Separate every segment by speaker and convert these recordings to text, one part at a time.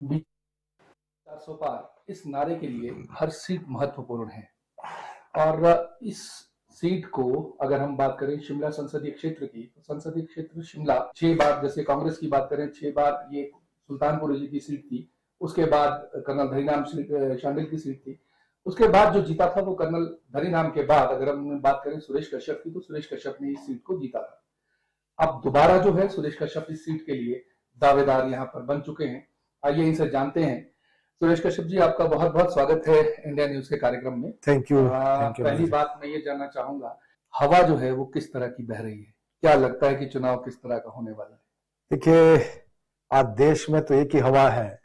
Speaker 1: 400 पार इस नारे के लिए हर सीट महत्वपूर्ण है। और इस सीट को अगर हम बात करें शिमला संसदीय क्षेत्र की, तो संसदीय क्षेत्र शिमला 6 बार, जैसे कांग्रेस की बात करें 6 बार ये सुल्तानपुर की सीट थी, उसके बाद कर्नल धनीराम शांडिल की सीट थी, उसके बाद जो जीता था वो कर्नल धनीराम के बाद अगर हम बात करें सुरेश कश्यप की, तो सुरेश कश्यप ने इस सीट को जीता था। अब दोबारा जो है सुरेश कश्यप इस सीट के लिए दावेदार यहाँ पर बन चुके हैं। आइए इनसे जानते हैं। सुरेश कश्यप जी, आपका बहुत बहुत स्वागत है इंडिया न्यूज के कार्यक्रम में।
Speaker 2: Thank you.
Speaker 1: पहली बात मैं ये जानना चाहूंगा, हवा जो है वो किस तरह की बह रही है? क्या लगता है कि चुनाव किस तरह का होने वाला है?
Speaker 2: देखिए, आज देश में तो एक ही हवा है,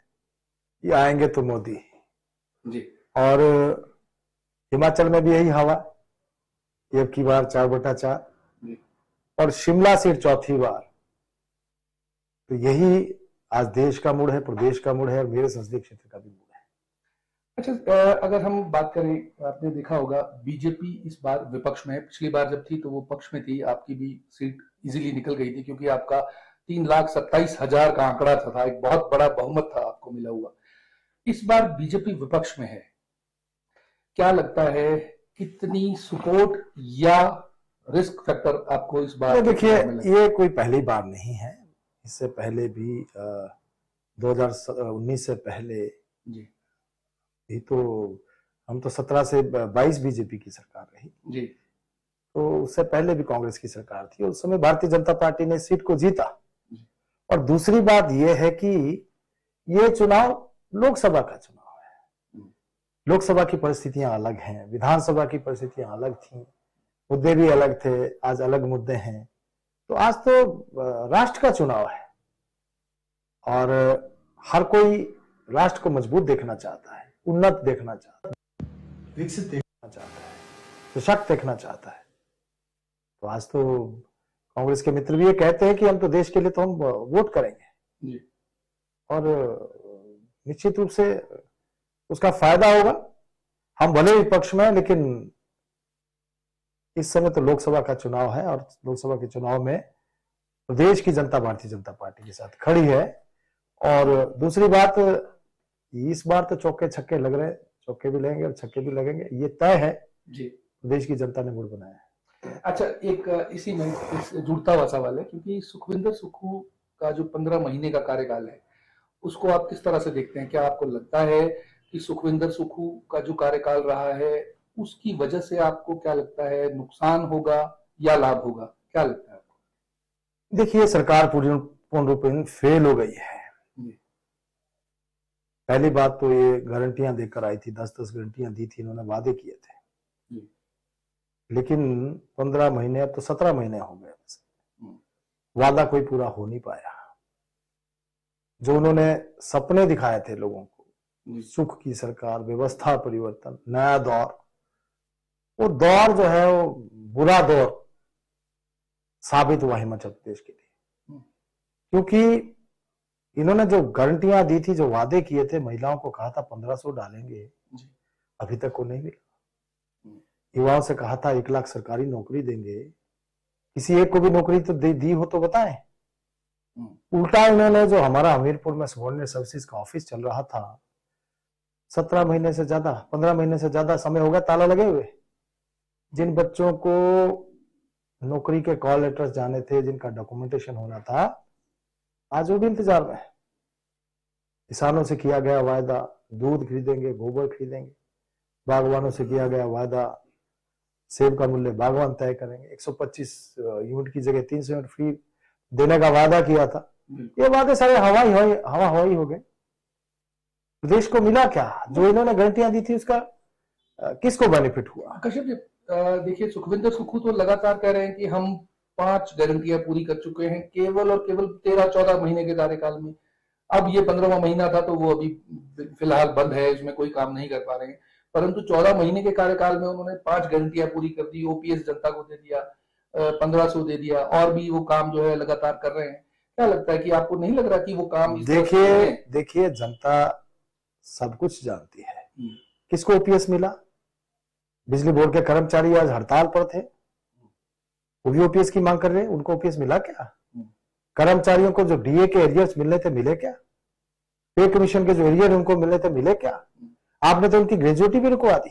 Speaker 2: ये आएंगे तो मोदी
Speaker 1: जी।
Speaker 2: और हिमाचल में भी यही हवा, एक की बार 4/4 और शिमला सीट चौथी बार। तो यही आज देश का मूड है, प्रदेश का मूड है और मेरे संसदीय क्षेत्र का भी मूड है।
Speaker 1: अच्छा, अगर हम बात करें, आपने देखा होगा बीजेपी इस बार विपक्ष में है। पिछली बार जब थी तो वो पक्ष में थी, आपकी भी सीट इजीली निकल गई थी क्योंकि आपका 3,27,000 का आंकड़ा था, एक बहुत बड़ा बहुमत था आपको मिला हुआ। इस बार बीजेपी विपक्ष में है, क्या लगता है कितनी सपोर्ट या रिस्क फैक्टर आपको इस बार?
Speaker 2: देखिए, ये कोई पहली बार नहीं है, इससे पहले भी 2019 से पहले
Speaker 1: जी,
Speaker 2: ये तो हम तो 17 से 22 बीजेपी की सरकार रही
Speaker 1: जी,
Speaker 2: तो उससे पहले भी कांग्रेस की सरकार थी, उस समय भारतीय जनता पार्टी ने सीट को जीता। और दूसरी बात यह है कि ये चुनाव लोकसभा का चुनाव है, लोकसभा की परिस्थितियां अलग हैं, विधानसभा की परिस्थितियां अलग थी, मुद्दे भी अलग थे, आज अलग मुद्दे हैं। तो आज तो राष्ट्र का चुनाव है और हर कोई राष्ट्र को मजबूत देखना चाहता है, उन्नत देखना चाहता है, विकसित देखना चाहता है, सशक्त देखना चाहता है। तो आज तो कांग्रेस के मित्र भी ये कहते हैं कि हम तो देश के लिए तो हम वोट करेंगे
Speaker 1: जी।
Speaker 2: और निश्चित रूप से उसका फायदा होगा। हम भले विपक्ष में, लेकिन इस समय तो लोकसभा का चुनाव है और लोकसभा के चुनाव में प्रदेश की जनता भारतीय जनता पार्टी के साथ खड़ी है। और दूसरी बात, इस बार तो चौके छक्के लग रहे हैं, चौके भी लगेंगे और छक्के भी लगेंगे, ये तय है
Speaker 1: जी।
Speaker 2: प्रदेश की जनता ने मूड बनाया है।
Speaker 1: अच्छा, एक इसी में जुड़ता हुआ सवाल है, क्योंकि सुखविंदर सुक्खू का जो 15 महीने का कार्यकाल है उसको आप किस तरह से देखते हैं? क्या आपको लगता है कि सुखविंदर सुक्खू का जो कार्यकाल रहा है उसकी वजह से आपको क्या लगता है, नुकसान होगा या लाभ होगा? क्या लगता है आपको?
Speaker 2: देखिए, सरकार पूर्ण रूप में फेल हो गई है। पहली बात तो ये गारंटियां देकर आई थी, 10-10 गारंटियां दी थी, इन्होंने वादे किए थे, लेकिन 15 महीने, अब तो 17 महीने हो गए, वादा कोई पूरा हो नहीं पाया। जो उन्होंने सपने दिखाए थे लोगों को, सुख की सरकार, व्यवस्था परिवर्तन, नया दौर, वो दौर जो है वो बुरा दौर साबित हुआ हिमाचल प्रदेश के लिए, क्योंकि इन्होंने जो गारंटियां दी थी, जो वादे किए थे, महिलाओं को कहा था 1500 डालेंगे, अभी तक को नहीं मिला। युवाओं से कहा था 1 लाख सरकारी नौकरी देंगे, किसी एक को भी नौकरी तो दी हो तो बताएं। उल्टा इन्होंने जो हमारा हमीरपुर में सबॉर्डिनेट सर्विसेज का ऑफिस चल रहा था, 17 महीने से ज्यादा, 15 महीने से ज्यादा समय हो गया ताला लगे हुए। जिन बच्चों को नौकरी के कॉल लेटर्स जाने थे, जिनका डॉक्यूमेंटेशन होना था, आज वो भी इंतजार में है। किसानों से किया गया वायदा, दूध खरीदेंगे, गोबर खरीदेंगे। बागवानों से किया गया वादा, सेब का मूल्य बागवान तय करेंगे। 125 यूनिट की जगह 300 यूनिट फ्री देने का वादा किया था। ये वादे सारे हवाई हो गए। प्रदेश को मिला क्या? जो इन्होंने गारंटियां दी थी उसका किसको बेनिफिट हुआ?
Speaker 1: कश्यप जी, देखिए, सुखविंदर सुक्खू तो लगातार कह रहे हैं कि हम 5 गारंटियां पूरी कर चुके हैं केवल और केवल 13-14 महीने के कार्यकाल में। अब ये 15वां महीना था तो वो अभी फिलहाल बंद है, इसमें कोई काम नहीं कर पा रहे हैं, परंतु 14 महीने के कार्यकाल में उन्होंने 5 गारंटियां पूरी कर दी, ओपीएस जनता को दे दिया, 1500 दे दिया, और भी वो काम जो है लगातार कर रहे हैं। क्या लगता है कि आपको नहीं लग रहा कि वो काम?
Speaker 2: देखिए, जनता सब कुछ जानती है। किसको ओपीएस मिला? बिजली बोर्ड के कर्मचारी आज हड़ताल पर थे, वो भी ओपीएस की मांग कर रहे हैं, उनको ओपीएस मिला क्या? कर्मचारियों को जो डीए के एरियर्स मिलने थे, मिले क्या? पे कमीशन के जो एरियर उनको मिले थे मिले क्या? आपने तो उनकी ग्रेजुएटी भी रुकवा दी,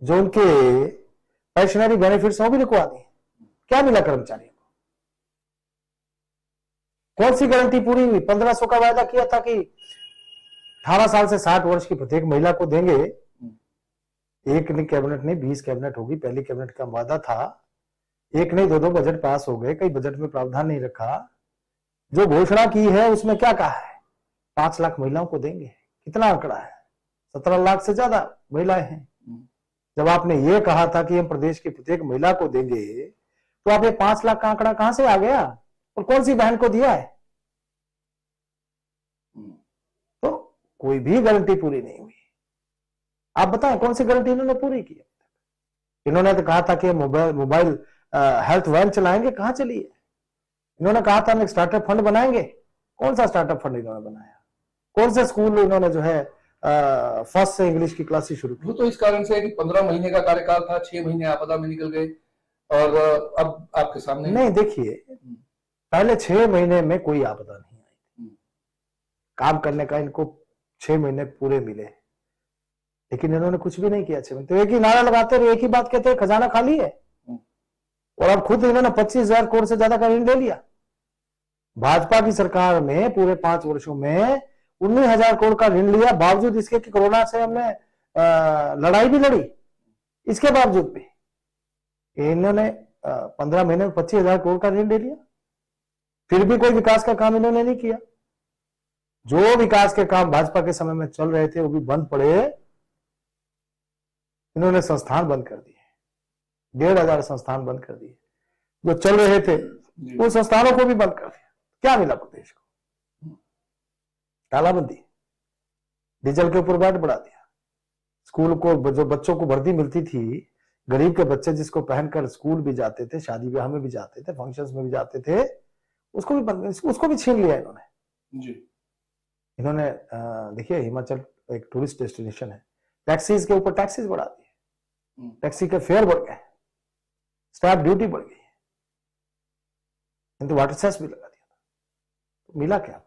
Speaker 2: जो उनके पेंशनरी बेनिफिट्स वो भी रुकवा दी। क्या मिला कर्मचारियों को? कौन सी गारंटी पूरी हुई? 1500 का वायदा किया था कि 18 साल से 60 वर्ष की प्रत्येक महिला को देंगे। एक नहीं कैबिनेट नहीं 20 कैबिनेट होगी, पहली कैबिनेट का वादा था। एक नहीं दो बजट पास हो गए, कई बजट में प्रावधान नहीं रखा। जो घोषणा की है उसमें क्या कहा है? 5 लाख महिलाओं को देंगे। कितना आंकड़ा है? 17 लाख से ज्यादा महिलाएं हैं। जब आपने ये कहा था कि हम प्रदेश की प्रत्येक महिला को देंगे, तो आप ये 5 लाख का आंकड़ा कहां से आ गया और कौन सी बहन को दिया है? तो कोई भी गारंटी पूरी नहीं हुई। आप बताएं कौन सी गारंटी इन्होंने पूरी की? इन्होंने तो कहा था कि मोबाइल हेल्थ वैन चलाएंगे, कहां चली है? इन्होंने कहा था हम एक स्टार्टअप फंड बनाएंगे। कौन सा स्टार्टअप फंड इन्होंने बनाया? कौन से स्कूल इन्होंने जो है फर्स्ट से इंग्लिश की क्लासेस शुरू की?
Speaker 1: वो तो इस कारण से है कि 15 महीने का कार्यकाल था, 6 महीने आपदा में निकल गए और अब आपके सामने
Speaker 2: नहीं। देखिए, पहले 6 महीने में कोई आपदा नहीं आई। काम करने का इनको 6 महीने पूरे मिले, लेकिन इन्होंने कुछ भी नहीं किया। 6 महीने तो एक ही नारा लगाते रहे, एक ही बात कहते हैं खजाना खाली है। और अब खुद इन्होंने 25,000 करोड़ से ज्यादा का ऋण ले लिया। भाजपा की सरकार में पूरे 5 वर्षों में 19,000 करोड़ का ऋण लिया, बावजूद इसके कि कोरोना से हमने लड़ाई भी लड़ी। इसके बावजूद भी इन्होंने 15 महीने में 25,000 करोड़ का ऋण ले लिया। फिर भी कोई विकास का काम इन्होंने नहीं किया। जो विकास के काम भाजपा के समय में चल रहे थे वो भी बंद पड़े। इन्होंने संस्थान बंद कर दिए, 1,500 संस्थान बंद कर दिए जो चल रहे थे। उन संस्थानों को भी बंद कर दिया। क्या मिला प्रदेश को? तालाबंदी, डीजल के ऊपर वैट बढ़ा दिया। स्कूल को जो बच्चों को वर्दी मिलती थी, गरीब के बच्चे जिसको पहनकर स्कूल भी जाते थे, शादी ब्याह में भी जाते थे, फंक्शंस में भी जाते थे, उसको भी छीन लिया इन्होंने जी। इन्होंने देखिए, हिमाचल एक टूरिस्ट डेस्टिनेशन है, टैक्सीज के ऊपर टैक्सीज बढ़ा दिए, टैक्सी के फेयर बढ़ गए, स्टैंप ड्यूटी बढ़ गई, किंतु वाटर सेस भी लगा दिया। तो मिला क्या?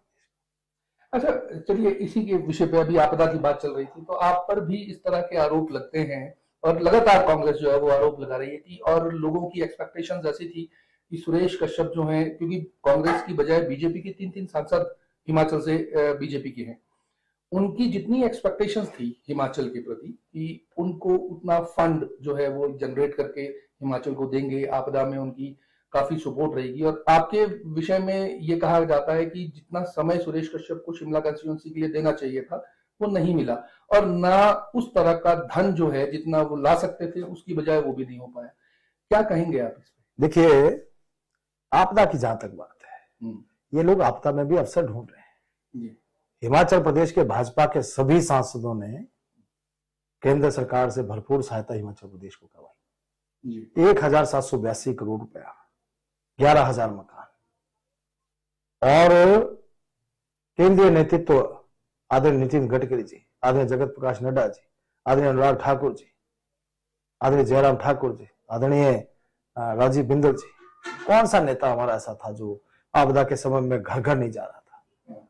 Speaker 1: अच्छा, चलिए इसी के विषय पे अभी आपदा की बात चल रही थी, तो आप पर भी इस तरह के आरोप लगते हैं और लगातार कांग्रेस जो है वो आरोप लगा रही है कि, और लोगों की एक्सपेक्टेशंस ऐसी थी कि सुरेश कश्यप जो हैं, क्योंकि कांग्रेस की बजाय बीजेपी के 3 सांसद हिमाचल से बीजेपी के हैं, उनकी जितनी एक्सपेक्टेशंस थी हिमाचल के प्रति कि उनको उतना फंड जो है वो जनरेट करके हिमाचल को देंगे, आपदा में उनकी काफी सपोर्ट रहेगी। और आपके विषय में ये कहा जाता है कि जितना समय सुरेश कश्यप को शिमला कंस्टिट्यूएंसी के लिए देना चाहिए था वो नहीं मिला, और ना उस तरह का धन जो है जितना वो ला सकते थे उसकी बजाय वो भी नहीं हो पाया। क्या कहेंगे आप इस पे?
Speaker 2: देखिए, आपदा की जहां तक बात है, ये लोग आपदा में भी अवसर ढूंढ रहे हैं। हिमाचल प्रदेश के भाजपा के सभी सांसदों ने केंद्र सरकार से भरपूर सहायता हिमाचल प्रदेश को करवाई। 1,782 करोड़ रुपया, 11,000 मकान, और केंद्रीय नेतृत्व आदरणीय नितिन गडकरी जी, आदरणीय जगत प्रकाश नड्डा जी, आदरणीय अनुराग ठाकुर जी, आदरणीय जयराम ठाकुर जी, आदरणीय राजीव बिंदल जी। कौन सा नेता हमारा ऐसा था जो आपदा के समय में घर घर नहीं जा रहा था?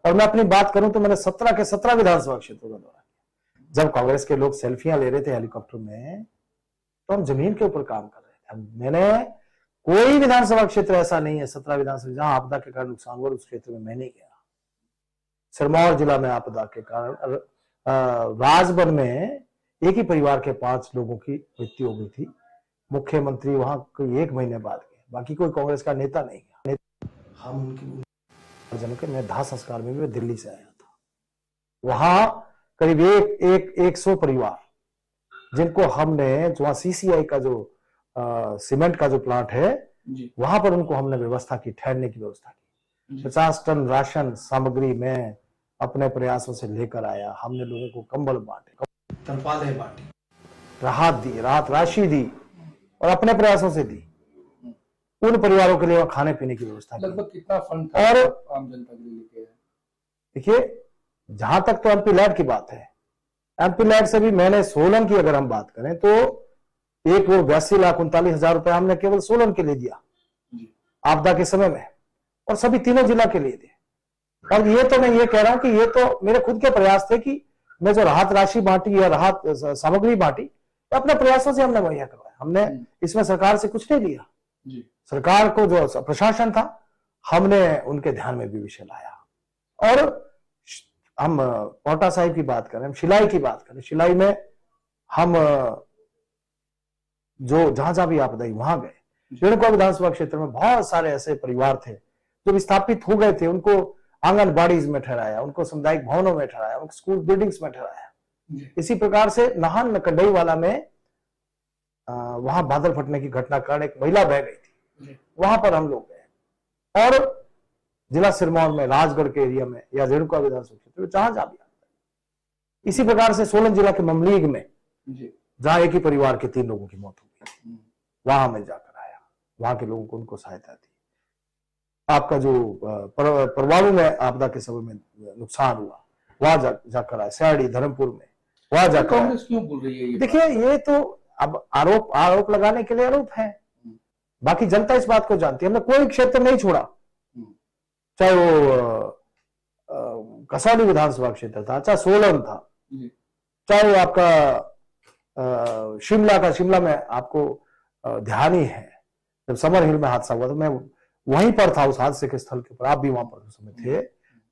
Speaker 2: और मैं अपनी बात करूं तो मैंने 17 के 17 विधानसभा क्षेत्रों का दौरा किया। जब कांग्रेस के लोग सेल्फियां ले रहे थे हेलीकॉप्टर में, तो हम जमीन के ऊपर काम कर रहे थे। मैंने कोई विधानसभा क्षेत्र ऐसा नहीं है 17 विधानसभा जहां आपदा के कारण नुकसान हुआ, उस क्षेत्र में मैं नहीं गया। सिरमौर जिला में आपदा के कारण राजबन में एक ही परिवार के 5 लोगों की मृत्यु हो गई थी। मुख्यमंत्री वहां कोई 1 महीने बाद गए, बाकी कोई कांग्रेस का नेता नहीं गया। हम उनकी मैं दाह संस्कार में भी दिल्ली से आया था। वहां करीब 100 परिवार जिनको हमने, जो वहां CCI का जो सीमेंट का जो प्लांट है वहां पर उनको हमने व्यवस्था की, ठहरने की व्यवस्था की। 50 टन राशन सामग्री में अपने प्रयासों से लेकर आया। हमने लोगों को कंबल बांटे, तरपालें बांटी, राहत दी, राहत राशि दी, और अपने प्रयासों से दी। उन परिवारों के लिए खाने पीने की व्यवस्था की।
Speaker 1: लगभग कितना फंड था और आम जनता के लिए लेके आए?
Speaker 2: देखिए, जहां तक तो MP लैड की बात है, MP लैड से भी मैंने सोलन की अगर हम बात करें तो 1,82,39,000 रुपए हमने केवल सोलन के लिए दिया आपदा के समय में, और सभी 3 जिला के लिए दिए। और ये तो मैं ये कह रहा हूं कि ये तो मेरे खुद के प्रयास थे कि मैं जो राहत राशि बांटी या राहत सामग्री बांटी, अपने प्रयासों से हमने मुहैया करवाया। हमने इसमें सरकार से कुछ नहीं लिया। सरकार को जो प्रशासन था, हमने उनके ध्यान में भी विषय लाया। और हम पोटा साहिब की बात करें, हम शिलाई की बात करें, शिलाई में हम जो जहां भी आपदा आई वहां गए। रेणुका विधानसभा क्षेत्र में बहुत सारे ऐसे परिवार थे जो विस्थापित हो गए थे, उनको आंगनबाड़ीज में ठहराया, उनको सामुदायिक भवनों में ठहराया, उनको स्कूल बिल्डिंग्स में ठहराया। इसी प्रकार से नाहन कंडईवाला में वहां बादल फटने की घटना के कारण एक महिला बह गई थी, वहां पर हम लोग गए। और जिला सिरमौर में, राजगढ़ के एरिया में या रेणुका विधानसभा क्षेत्र में जहां भी आता है। इसी प्रकार से सोलन जिला के ममलीग में जहां एक ही परिवार के 3 लोगों की मौत हो गई, वहां मैं जाकर आया, वहां के लोगों को उनको सहायता दी। आपका जो परवाणु में आपदा के समय में नुकसान हुआ, वहां जाकर आया, सयाड़ी धर्मपुर में वहां जाकर।
Speaker 1: कांग्रेस क्यों बोल रही है ये?
Speaker 2: देखिए, ये तो अब आरोप लगाने के लिए आरोप है, बाकी जनता इस बात को जानती है। हमने कोई क्षेत्र नहीं छोड़ा, चाहे वो कसौली विधानसभा क्षेत्र था, चाहे सोलन था, चाहे वो आपका शिमला में आपको ध्यान ही है जब समर हिल में हादसा हुआ तो मैं वहीं पर था, उस हादसे के स्थल के ऊपर। आप भी वहां पर उस समय थे,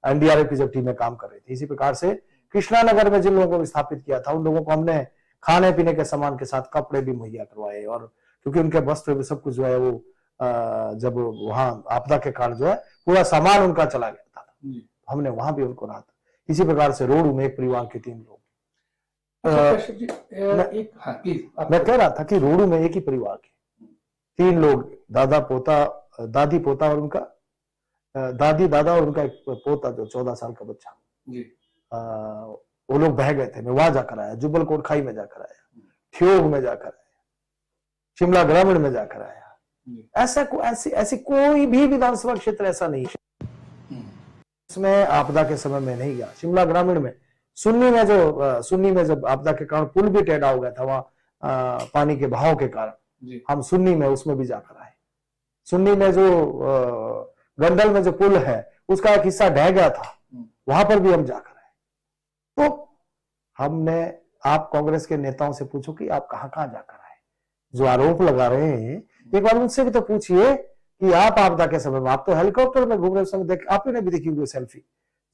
Speaker 2: एनडीआरएफ की जब टीमें काम कर रही थी। इसी प्रकार से कृष्णानगर में जिन लोगों को विस्थापित किया था, उन लोगों को हमने खाने पीने के सामान के साथ कपड़े भी मुहैया करवाए। और क्योंकि उनके वस्त्र भी सब कुछ जो है वो जब वहां आपदा के कारण जो है पूरा सामान उनका चला गया था, हमने वहां भी उनको राहत। इसी प्रकार से रोडू में एक परिवार के 3 लोग, मैं कह रहा था कि रोडू में एक ही परिवार के 3 लोग, दादी पोता और उनका दादी दादा और उनका एक पोता जो 14 साल का बच्चा, वो लोग बह गए थे। मैं वहां जाकर आया, जुब्बल कोट खाई में जाकर आया, ठियोग में जाकर आया, शिमला ग्रामीण में जाकर आया। ऐसी कोई भी विधानसभा क्षेत्र ऐसा नहीं इसमें आपदा के समय में नहीं गया। शिमला ग्रामीण में सुन्नी में जब आपदा के कारण पुल भी टेढ़ा हो गया था, वहां पानी के बहाव के कारण, हम सुन्नी में उसमें भी जाकर आए। सुन्नी में जो गंडल में जो पुल है उसका एक हिस्सा ढह गया था, वहां पर भी हम जाकर आए। तो हमने, आप कांग्रेस के नेताओं से पूछो कि आप कहां कहां जाकर आए। जो आरोप लगा रहे हैं, एक बार उनसे भी तो पूछिए कि आप आपदा के समय में, आप तो हेलीकॉप्टर में घूम रहे, आपने भी देखी हुई सेल्फी,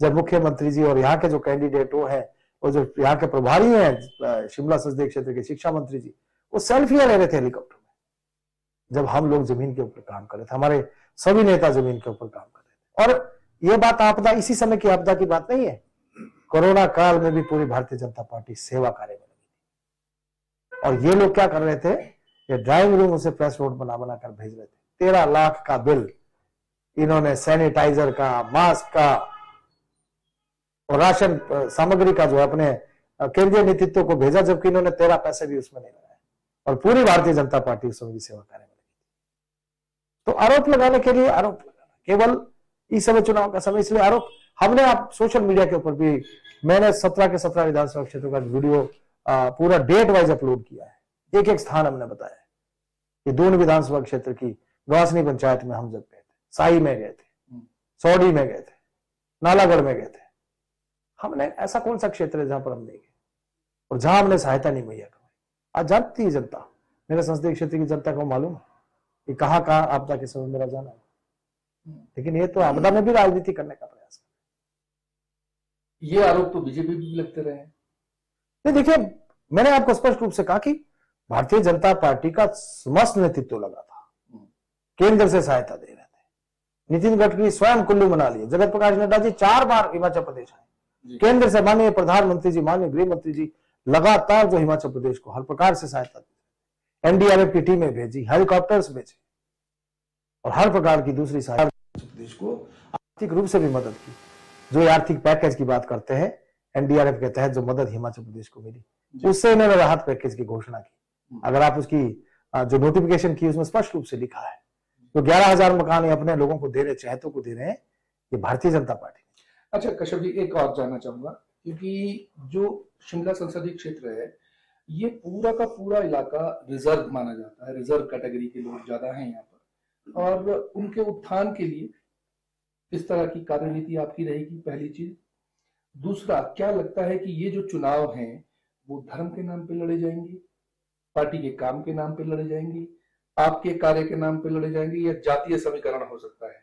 Speaker 2: जब मुख्यमंत्री जी और यहाँ के जो कैंडिडेट वो है, और जो यहाँ के प्रभारी हैं शिमला संसदीय क्षेत्र के शिक्षा मंत्री जी, वो सेल्फियां ले रहे थे हेलीकॉप्टर में, जब हम लोग जमीन के ऊपर काम कर रहे थे। हमारे सभी नेता जमीन के ऊपर काम कर रहे थे। और ये बात आपदा, इसी समय की आपदा की बात नहीं है, कोरोना काल में भी पूरी भारतीय जनता पार्टी सेवा कार्य में लगी। और ये लोग क्या कर रहे थे, ये ड्राइंग रूम से प्रेस नोट बना कर भेज रहे थे। 13 लाख का बिल इन्होंने सैनिटाइजर का, मास्क का और राशन सामग्री का जो है अपने केंद्रीय नेतृत्व को भेजा, जबकि इन्होंने 13 पैसे भी उसमें नहीं लगाए। और पूरी भारतीय जनता पार्टी उस समय की सेवा कार्य में लगी। तो आरोप लगाने के लिए आरोप लगाना, केवल इस समय चुनाव का समय, इसलिए आरोप। हमने आप सोशल मीडिया के ऊपर भी, मैंने 17 के 17 विधानसभा क्षेत्रों का वीडियो पूरा डेट वाइज अपलोड किया है। एक एक स्थान हमने बताया है कि दून विधानसभा क्षेत्र की गवासनी पंचायत में हम जब गए थे, साई में गए थे, सौड़ी में गए थे, नालागढ़ में गए थे। हमने, ऐसा कौन सा क्षेत्र है जहां पर हम नहीं गए और जहां हमने सहायता नहीं मुहैया करवाई। आज जानती है जनता, मेरे संसदीय क्षेत्र की जनता को मालूम है कि कहां कहां आपदा के समय मेरा जाना है। लेकिन ये तो आपदा में भी राजनीति करने का प्रयास है।
Speaker 1: ये आरोप तो बीजेपी भी लगते रहे हैं।
Speaker 2: नहीं, देखिए, मैंने आपको स्पष्ट रूप से कहा कि भारतीय जनता पार्टी का समस्त नेतृत्व लगा था, केंद्र से सहायता दे रहे थे। नितिन गडकरी स्वयं कुल्लू मना लिए, जगत प्रकाश नड्डा जी 4 बार हिमाचल प्रदेश आए, केंद्र से माननीय प्रधानमंत्री जी, माननीय गृह मंत्री जी लगातार जो हिमाचल प्रदेश को हर प्रकार से सहायता दी। एनडीआरएफ की टीमें भेजी, हेलीकॉप्टर्स भेजे और हर प्रकार की दूसरी सहायता प्रदेश को आर्थिक रूप से भी मदद की। जो आर्थिक पैकेज की बात करते हैं, एनडीआरएफ के तहत जो मदद हिमाचल प्रदेश को मिली, उससे इन्होंने राहत पैकेज की घोषणा की। अगर आप उसकी जो नोटिफिकेशन की, उसमें स्पष्ट रूप से लिखा है। तो 11,000 मकान ये अपने लोगों को दे रहे, चहेतों को दे रहे हैं, ये भारतीय जनता पार्टी।
Speaker 1: अच्छा कश्यप जी, एक और जानना चाहूंगा, क्योंकि जो शिमला संसदीय क्षेत्र है, ये पूरा का पूरा इलाका रिजर्व माना जाता है, रिजर्व कैटेगरी के लोग ज्यादा हैं यहाँ पर, और उनके उत्थान के लिए किस तरह की कार्यनीति आपकी रहेगी, पहली चीज। दूसरा, क्या लगता है कि ये जो चुनाव हैं वो धर्म के नाम पे लड़े जाएंगे, पार्टी के काम के नाम पे लड़े जाएंगे, आपके कार्य के नाम पे लड़े जाएंगे, या जातीय समीकरण हो सकता है?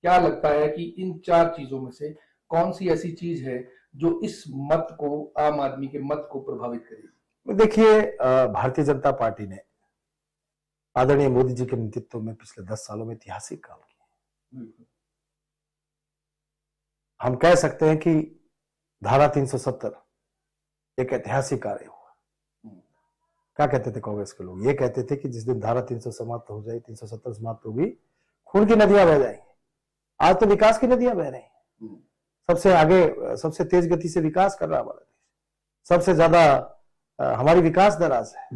Speaker 1: क्या लगता है कि इन चार चीजों में से कौन सी ऐसी चीज है जो इस मत को, आम आदमी के मत को प्रभावित करेगी?
Speaker 2: देखिए, भारतीय जनता पार्टी ने आदरणीय मोदी जी के नेतृत्व में पिछले 10 सालों में ऐतिहासिक काम किए। हम कह सकते हैं कि धारा 370 एक ऐतिहासिक कार्य हुआ। क्या कहते थे कांग्रेस के लोग? ये कहते थे कि जिस दिन धारा 300 समाप्त हो जाए, 370 समाप्त होगी, खून की नदियां बह जाएंगी। आज तो विकास की नदियां बह रही हैं। सबसे आगे, सबसे तेज गति से विकास कर रहा हमारा देश, सबसे ज्यादा हमारी विकास दर आज है।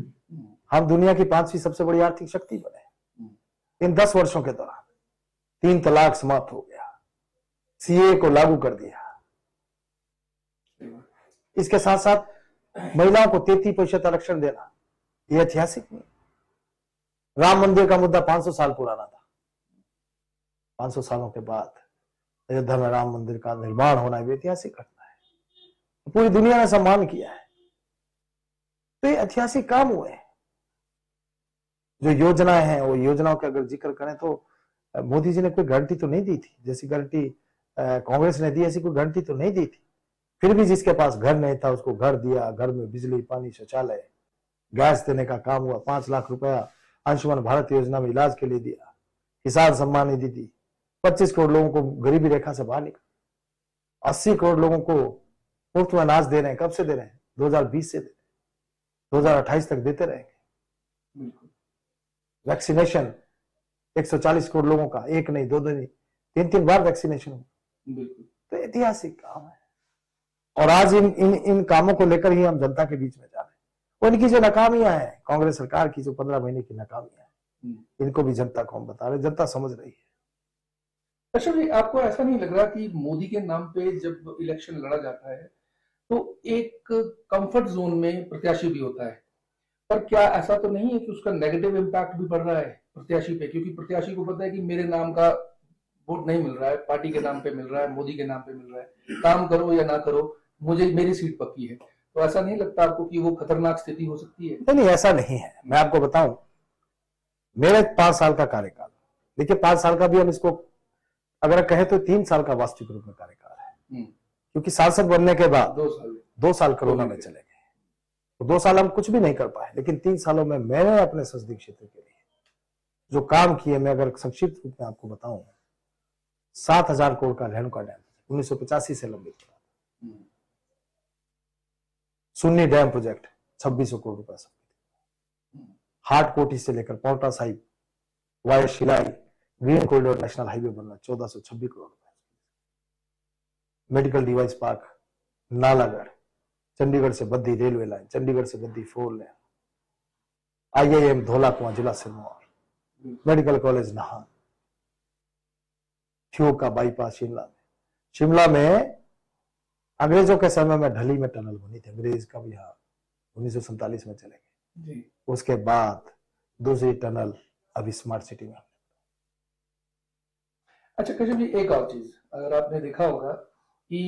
Speaker 2: हम दुनिया की 5वीं सबसे बड़ी आर्थिक शक्ति बने। इन 10 वर्षों के दौरान 3 तलाक समाप्त हो गया, सीए को लागू कर दिया। इसके साथ साथ महिलाओं को 33% आरक्षण देना, यह ऐतिहासिक नहीं। राम मंदिर का मुद्दा 500 साल पुराना था। 500 सालों के बाद अयोध्या में राम मंदिर का निर्माण होना भी ऐतिहासिक घटना है। पूरी दुनिया ने सम्मान किया है। तो ये ऐतिहासिक काम हुए हैं। जो योजनाएं हैं, वो योजनाओं का अगर जिक्र करें तो मोदी जी ने कोई गारंटी तो नहीं दी थी। जैसी गारंटी कांग्रेस ने दी, ऐसी कोई गारंटी तो नहीं दी थी। फिर भी जिसके पास घर नहीं था उसको घर दिया। घर में बिजली, पानी, शौचालय, गैस देने का काम हुआ। 5 लाख रुपया आयुष्मान भारत योजना में इलाज के लिए दिया। किसान सम्मान निधि दी। 25 करोड़ लोगों को गरीबी रेखा से बाहर निकाला। 80 करोड़ लोगों को मुफ्त में अनाज दे रहे हैं। कब से दे रहे हैं? 2020 से दे रहे हैं। 2028 तक देते रहेंगे। वैक्सीनेशन 140 करोड़ लोगों का, एक नहीं, 2 नहीं, 3 बार वैक्सीनेशन हुआ। तो ऐतिहासिक काम है। और आज इन कामों को लेकर ही हम जनता के बीच में जा रहे हैं। और इनकी जो नाकामियां हैं, कांग्रेस सरकार की जो 15 महीने की नाकामियां हैं, इनको भी जनता को हम बता रहे हैं। जनता समझ रही है।
Speaker 1: अच्छा जी, आपको ऐसा नहीं लग रहा कि मोदी के नाम पे जब इलेक्शन लड़ा जाता है तो एक कंफर्ट जोन में प्रत्याशी भी होता है, पर क्या ऐसा तो नहीं है कि उसका नेगेटिव इम्पैक्ट भी पड़ रहा है प्रत्याशी पे? क्योंकि प्रत्याशी को पता है कि मेरे नाम का वोट नहीं मिल रहा है, पार्टी के नाम पे मिल रहा है, मोदी के नाम पे मिल रहा है, काम करो या ना करो, मुझे मेरी सीट पक्की है। तो ऐसा नहीं लगता आपको कि वो खतरनाक स्थिति हो सकती है?
Speaker 2: नहीं, ऐसा नहीं है। मैं आपको बताऊं, मेरे 5 साल का कार्यकाल, देखिए 5 साल का भी हम इसको अगर कहें तो 3 साल का वास्तविक रूप में कार्यकाल है। क्योंकि सांसद बनने के बाद 2 साल कोरोना में चले गए। तो 2 साल हम कुछ भी नहीं कर पाए। लेकिन 3 सालों में मैंने अपने संसदीय क्षेत्र के लिए जो काम किए, मैं अगर संक्षिप्त रूप में आपको बताऊं, 7,000 करोड़ का रेणुका डैम 1985 से लंबित था। सुन्नी डैम प्रोजेक्ट 2600 करोड़ रुपए सब। हाट कोटी से लेकर Paonta Sahib via Shillai green corridor national highway बनना 1426 करोड़ रुपए। Medical device park Nalagarh, Chandigarh से बद्दी रेलवे लाइन, चंडीगढ़ से बद्दी 4 लेन, IIM धौला कुआं जिला सिरमौर, मेडिकल कॉलेज नाहन, ठियोग का बाईपास शिमला में अंग्रेजों के समय में ढली में टनल बनी थी। अंग्रेज का भी यहाँ 1947 में चले गए। उसके बाद दूसरी टनल अभी स्मार्ट सिटी में।
Speaker 1: अच्छा कश्यप जी, एक और चीज, अगर आपने देखा होगा कि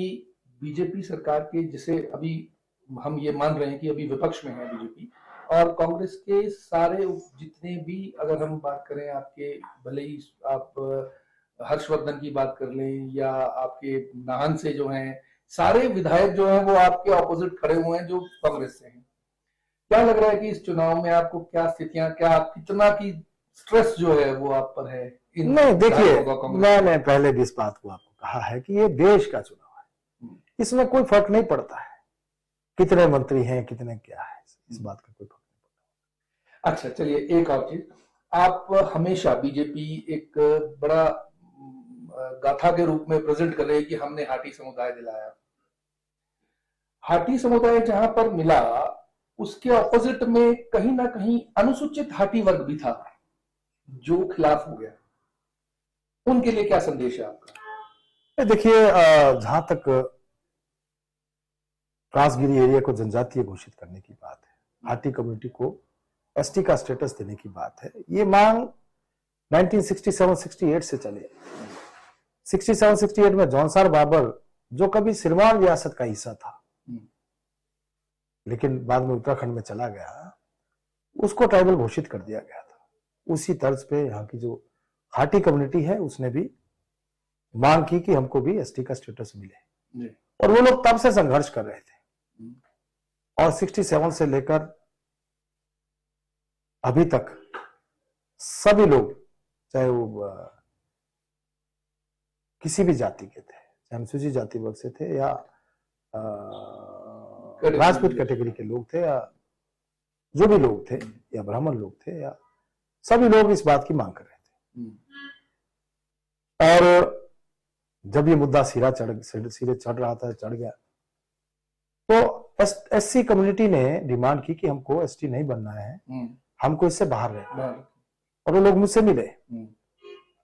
Speaker 1: बीजेपी सरकार के, जिसे अभी हम ये मान रहे हैं कि अभी विपक्ष में है बीजेपी, और कांग्रेस के सारे जितने भी, अगर हम बात करें आपके, भले ही आप हर्षवर्धन की बात कर लें या आपके नाहन से जो हैं, सारे विधायक जो हैं वो आपके ऑपोजिट खड़े हुए हैं जो कांग्रेस से हैं। क्या लग रहा है कि इस चुनाव में आपको क्या स्थितियां, क्या कितना की स्ट्रेस जो है वो आप पर है?
Speaker 2: नहीं, देखिए, मैंने पहले भी इस बात को आपको कहा है कि ये देश का चुनाव है। इसमें कोई फर्क नहीं पड़ता है कितने मंत्री हैं, कितने क्या है, इस बात का कोई फर्क नहीं पड़ता।
Speaker 1: अच्छा चलिए, एक और चीज, आप हमेशा बीजेपी एक बड़ा गाथा के रूप में प्रेजेंट कर रहे हैं कि हमने हाटी समुदाय दिलाया। हाटी समुदाय जहां पर मिला, उसके ऑपोजिट में कहीं ना कहीं अनुसूचित हाटी वर्ग भी था जो खिलाफ हो गया। उनके लिए क्या संदेश है आपका?
Speaker 2: देखिए, जहां तक राजगिरी एरिया को जनजातीय घोषित करने की बात है, हाटी कम्युनिटी को एसटी का स्टेटस देने की बात है, ये मांग 1967-68 से चले। 67-68 में जौनसार बाबर, जो कभी सिरमौर रियासत का हिस्सा था लेकिन बाद में उत्तराखंड में चला गया, उसको ट्राइबल घोषित कर दिया गया था। उसी तर्ज पे यहाँ की जो हाटी कम्युनिटी है उसने भी मांग की कि हमको भी एसटी का स्टेटस मिले, और वो लोग तब से संघर्ष कर रहे थे। और 67 से लेकर अभी तक सभी लोग, चाहे वो किसी भी जाति के थे, चाहे अनुसूचित जाति वर्ग से थे या राजपूत कैटेगरी के लोग थे या जो भी लोग थे या ब्राह्मण लोग थे, या सभी लोग इस बात की मांग कर रहे थे। और जब ये मुद्दा सिरे चढ़ रहा था, चढ़ गया, तो एससी कम्युनिटी ने डिमांड की कि हमको एसटी नहीं बनना है, हमको इससे बाहर रहना है। और वो लोग मुझसे मिले,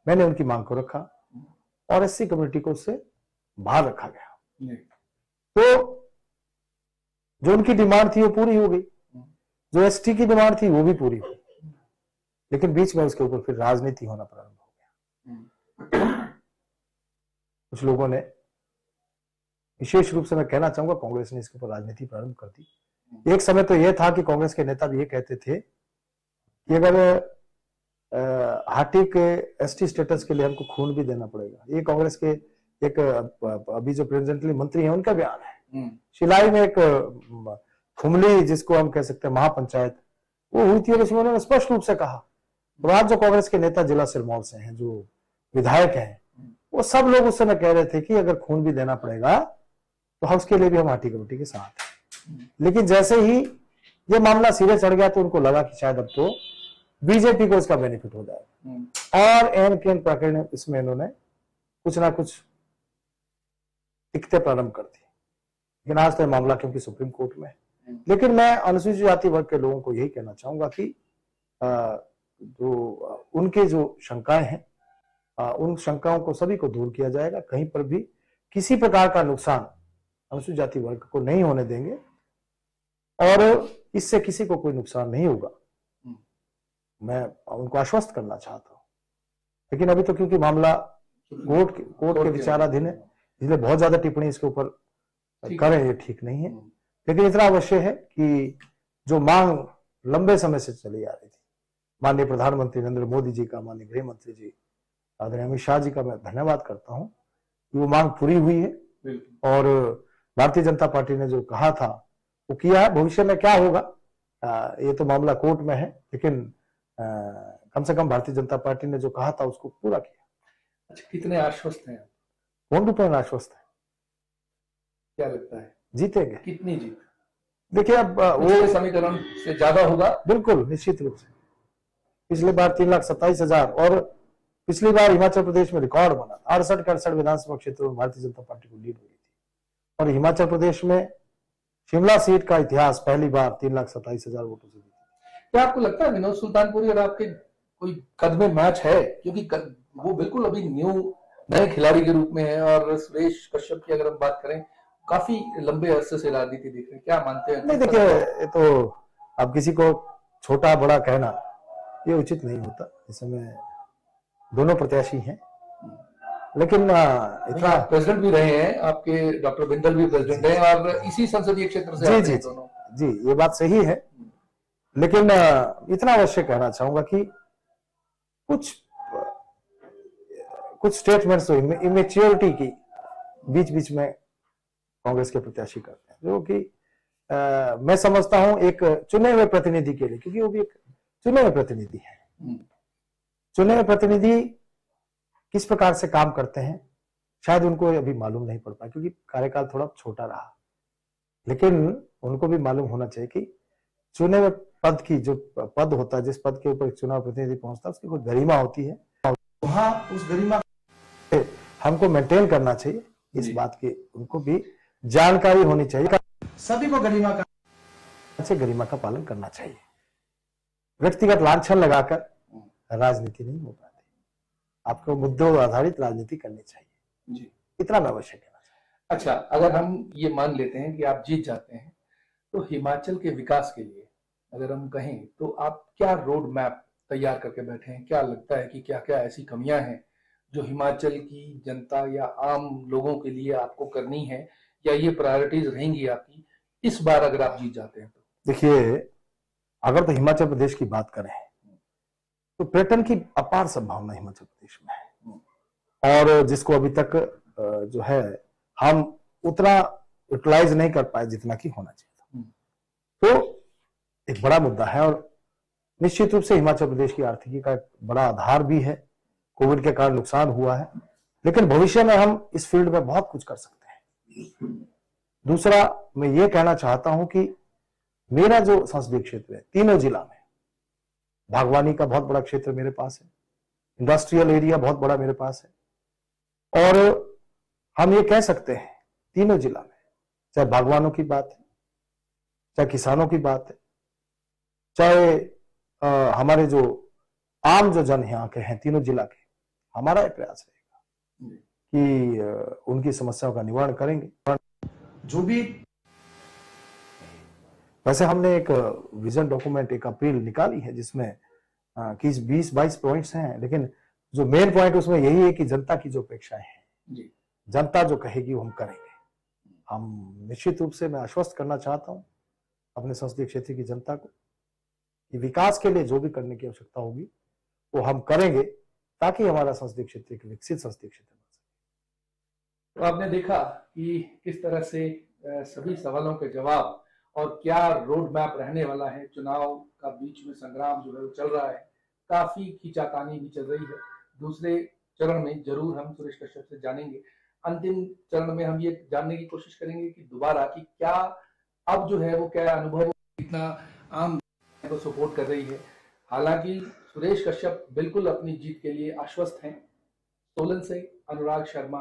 Speaker 2: मैंने उनकी मांग को रखा और एससी कम्युनिटी को उससे बाहर रखा गया। तो जो उनकी डिमांड थी वो पूरी हो गई, जो एसटी की डिमांड थी वो भी पूरी हुई, लेकिन बीच में उसके ऊपर फिर राजनीति होना प्रारंभ हो गया। कुछ लोगों ने, विशेष रूप से मैं कहना चाहूंगा, कांग्रेस ने इसके ऊपर राजनीति प्रारंभ कर दी। एक समय तो यह था कि कांग्रेस के नेता भी ये कहते थे कि अगर हाटी के एसटी स्टेटस के लिए हमको खून भी देना पड़ेगा। ये कांग्रेस के एक अभी जो प्रेजेंटली मंत्री हैं उनका बयान है। शिलाई में एक खुमली, जिसको हम कह सकते हैं महापंचायत, वो हुई थी और इसमें उन्होंने स्पष्ट रूप से कहा। और आज जो कांग्रेस के नेता जिला सिरमौर से हैं, जो विधायक हैं, वो सब लोग उस समय कह रहे थे कि अगर खून भी देना पड़ेगा तो हम उसके लिए भी हम हाटी कमेटी के साथ हैं। लेकिन जैसे ही ये मामला सिरे चढ़ गया तो उनको लगा कि शायद अब तो बीजेपी को इसका बेनिफिट हो जाएगा, और एन केन प्रकरण इसमें इन्होंने कुछ ना कुछ दिक्कतें प्रारंभ कर दी। लेकिन आज तो मामला क्योंकि सुप्रीम कोर्ट में है। लेकिन मैं अनुसूचित जाति वर्ग के लोगों को यही कहना चाहूंगा कि जो उनके जो शंकाएं हैं, उन शंकाओं को सभी को दूर किया जाएगा। कहीं पर भी किसी प्रकार का नुकसान अनुसूचित जाति वर्ग को नहीं होने देंगे और इससे किसी को कोई नुकसान नहीं होगा, मैं उनको आश्वस्त करना चाहता हूं। लेकिन अभी तो क्योंकि मामला कोर्ट के विचाराधीन है, इसलिए बहुत ज्यादा टिप्पणी इसके ऊपर करें ये ठीक नहीं है। लेकिन इतना अवश्य है कि जो मांग लंबे समय से चली आ रही थी, माननीय प्रधानमंत्री नरेंद्र मोदी जी का, माननीय गृह मंत्री जी आदरणीय अमित शाह जी का मैं धन्यवाद करता हूं कि वो मांग पूरी हुई है। और भारतीय जनता पार्टी ने जो कहा था वो किया है। भविष्य में क्या होगा ये तो मामला कोर्ट में है, लेकिन कम से कम भारतीय जनता पार्टी ने जो कहा था उसको पूरा किया।
Speaker 1: अच्छा, कितने आश्वस्त हैं?
Speaker 2: पूर्ण रूप में आश्वस्त है।
Speaker 1: क्या लगता है
Speaker 2: जीतेंगे?
Speaker 1: कितनी जीत?
Speaker 2: देखिए, अब वो
Speaker 1: समीकरण से ज्यादा होगा,
Speaker 2: बिल्कुल निश्चित रूप से। पिछली बार 3,27,000 और पिछली बार हिमाचल प्रदेश में रिकॉर्ड बना, 68 के 68 विधानसभा क्षेत्रों में भारतीय जनता पार्टी को लीड हुई थी। और हिमाचल प्रदेश में शिमला सीट का इतिहास पहली बार 3,27,000 वोटों से जीती।
Speaker 1: क्या आपको लगता है विनोद सुल्तानपुरी और आपके कोई कद में मैच है? क्योंकि वो बिल्कुल अभी नए खिलाड़ी के रूप में है, और सुरेश कश्यप की अगर हम बात करें, काफी लंबे अरसे से राजनीति देख रहे हैं, क्या मानते हैं?
Speaker 2: नहीं, देखिए, ये तो अब किसी को छोटा बड़ा कहना ये उचित नहीं होता। इस समय दोनों प्रत्याशी हैं, लेकिन इतना
Speaker 1: प्रेसिडेंट भी रहे हैं आपके, डॉक्टर बिंदल भी प्रेसिडेंट हैं और इसी संसदीय क्षेत्र से आते हैं दोनों।
Speaker 2: जी, ये बात सही है। लेकिन इतना अवश्य कहना चाहूंगा कि कुछ स्टेटमेंट्स इमेच्योरिटी की बीच बीच में कांग्रेस के प्रत्याशी करते हैं, जो कि मैं समझता हूं एक चुने हुए प्रतिनिधि के लिए, क्योंकि वो भी एक चुने हुए प्रतिनिधि है। चुने हुए प्रतिनिधि किस प्रकार से काम करते हैं शायद उनको अभी मालूम नहीं पड़ पाया, क्योंकि कार्यकाल थोड़ा छोटा रहा। लेकिन उनको भी मालूम होना चाहिए कि चुने हुए पद की, जो पद होता है, जिस पद के ऊपर एक चुनाव प्रतिनिधि पहुंचता है, उसकी कोई गरिमा होती है। वहां उस गरिमा हमको मेंटेन करना चाहिए। इस बात की उनको भी जानकारी होनी चाहिए। सभी को गरिमा का पालन करना चाहिए। व्यक्तिगत लांछन लगाकर राजनीति नहीं हो पाती। आपको मुद्दों आधारित राजनीति करनी चाहिए जी, इतना मैं अवश्य कहना चाहिए।
Speaker 1: अच्छा, अगर हम ये मान लेते हैं कि आप जीत जाते हैं, तो हिमाचल के विकास के लिए अगर हम कहें तो आप क्या रोड मैप तैयार करके बैठे हैं? क्या लगता है कि क्या क्या ऐसी कमियां हैं जो हिमाचल की जनता या आम लोगों के लिए आपको करनी है, या ये प्रायोरिटीज रहेंगी आपकी इस बार अगर आप जीत जाते हैं तो?
Speaker 2: देखिए, अगर तो हिमाचल प्रदेश की बात करें तो पर्यटन की अपार संभावना हिमाचल प्रदेश में है, और जिसको अभी तक जो है हम उतना यूटिलाइज नहीं कर पाए जितना कि होना चाहिए था। तो एक बड़ा मुद्दा है, और निश्चित रूप से हिमाचल प्रदेश की आर्थिकी का एक बड़ा आधार भी है। कोविड के कारण नुकसान हुआ है, लेकिन भविष्य में हम इस फील्ड में बहुत कुछ कर सकते हैं। दूसरा, मैं ये कहना चाहता हूं कि मेरा जो संसदीय क्षेत्र है, तीनों जिला में बागवानी का बहुत बड़ा क्षेत्र मेरे पास है, इंडस्ट्रियल एरिया बहुत बड़ा मेरे पास है, और हम ये कह सकते हैं तीनों जिला में, चाहे बागवानों की बात है, चाहे किसानों की बात है, चाहे हमारे जो आम जो जन यहाँ के हैं तीनों जिला के, हमारा एक प्रयास रहेगा कि उनकी समस्याओं का निवारण करेंगे। जो भी, वैसे हमने एक विजन डॉक्यूमेंट 1 अप्रैल निकाली है जिसमें कि 20-22 पॉइंट्स हैं, लेकिन जो मेन पॉइंट उसमें यही है कि जनता की जो अपेक्षाएं हैं, जनता जो कहेगी वो हम करेंगे। हम निश्चित रूप से, मैं आश्वस्त करना चाहता हूं अपने संसदीय क्षेत्र की जनता को कि विकास के लिए जो भी करने की आवश्यकता होगी वो हम करेंगे, ताकि हमारा संसदीय क्षेत्र एक विकसित संसदीय क्षेत्र बन सके।
Speaker 1: तो आपने देखा कि किस तरह से सभी सवालों के जवाब और क्या रोड मैप रहने वाला है। चुनाव का बीच में संग्राम जो है वो चल रहा है, काफी खींचातानी भी चल रही है। दूसरे चरण में जरूर हम सुरेश कश्यप से जानेंगे। अंतिम चरण में हम ये जानने की कोशिश करेंगे कि दोबारा कि क्या अब जो है वो क्या अनुभव इतना आम को सपोर्ट कर रही है। हालांकि सुरेश कश्यप बिल्कुल अपनी जीत के लिए आश्वस्त हैं। सोलन से अनुराग शर्मा।